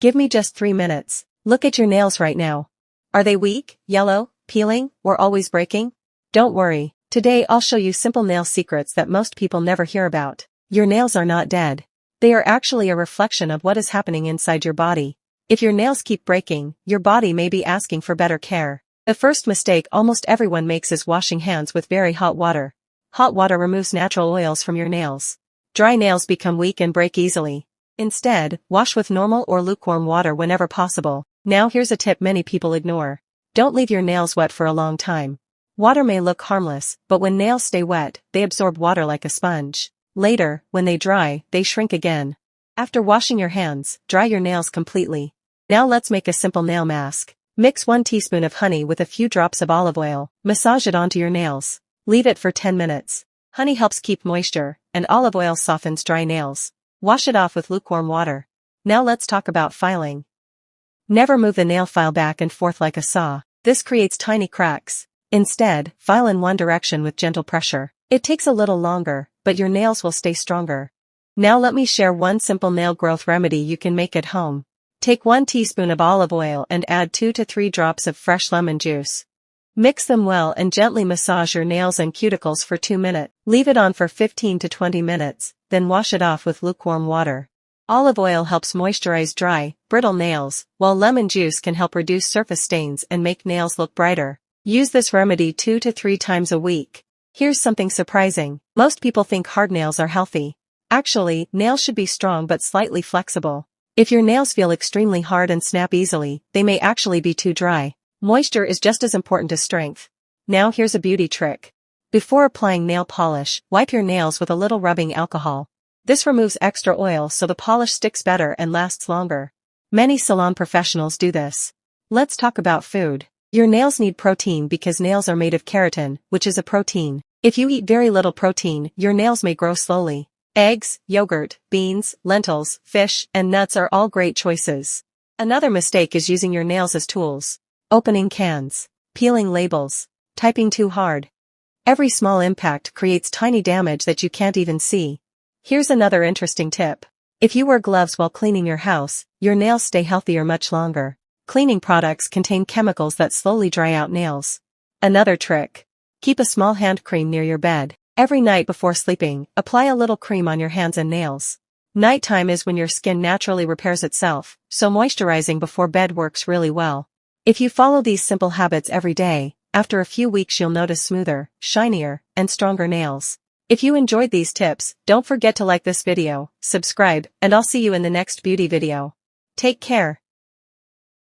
Give me just 3 minutes. Look at your nails right now. Are they weak, yellow, peeling, or always breaking? Don't worry. Today I'll show you simple nail secrets that most people never hear about. Your nails are not dead. They are actually a reflection of what is happening inside your body. If your nails keep breaking, your body may be asking for better care. The first mistake almost everyone makes is washing hands with very hot water. Hot water removes natural oils from your nails. Dry nails become weak and break easily. Instead, wash with normal or lukewarm water whenever possible. Now here's a tip many people ignore. Don't leave your nails wet for a long time. Water may look harmless, but when nails stay wet, they absorb water like a sponge. Later, when they dry, they shrink again. After washing your hands, dry your nails completely. Now let's make a simple nail mask. Mix 1 teaspoon of honey with a few drops of olive oil. Massage it onto your nails. Leave it for 10 minutes. Honey helps keep moisture, and olive oil softens dry nails. Wash it off with lukewarm water. Now let's talk about filing. Never move the nail file back and forth like a saw. This creates tiny cracks. Instead, file in one direction with gentle pressure. It takes a little longer, but your nails will stay stronger. Now let me share one simple nail growth remedy you can make at home. Take 1 teaspoon of olive oil and add 2 to 3 drops of fresh lemon juice. Mix them well and gently massage your nails and cuticles for 2 minutes. Leave it on for 15 to 20 minutes, then wash it off with lukewarm water. Olive oil helps moisturize dry, brittle nails, while lemon juice can help reduce surface stains and make nails look brighter. Use this remedy 2 to 3 times a week. Here's something surprising. Most people think hard nails are healthy. Actually, nails should be strong but slightly flexible. If your nails feel extremely hard and snap easily, they may actually be too dry. Moisture is just as important as strength. Now here's a beauty trick. Before applying nail polish, wipe your nails with a little rubbing alcohol. This removes extra oil so the polish sticks better and lasts longer. Many salon professionals do this. Let's talk about food. Your nails need protein because nails are made of keratin, which is a protein. If you eat very little protein, your nails may grow slowly. Eggs, yogurt, beans, lentils, fish, and nuts are all great choices. Another mistake is using your nails as tools. Opening cans, peeling labels, typing too hard. Every small impact creates tiny damage that you can't even see. Here's another interesting tip. If you wear gloves while cleaning your house, your nails stay healthier much longer. Cleaning products contain chemicals that slowly dry out nails. Another trick. Keep a small hand cream near your bed. Every night before sleeping, apply a little cream on your hands and nails. Nighttime is when your skin naturally repairs itself, so moisturizing before bed works really well. If you follow these simple habits every day, after a few weeks you'll notice smoother, shinier, and stronger nails. If you enjoyed these tips, don't forget to like this video, subscribe, and I'll see you in the next beauty video. Take care.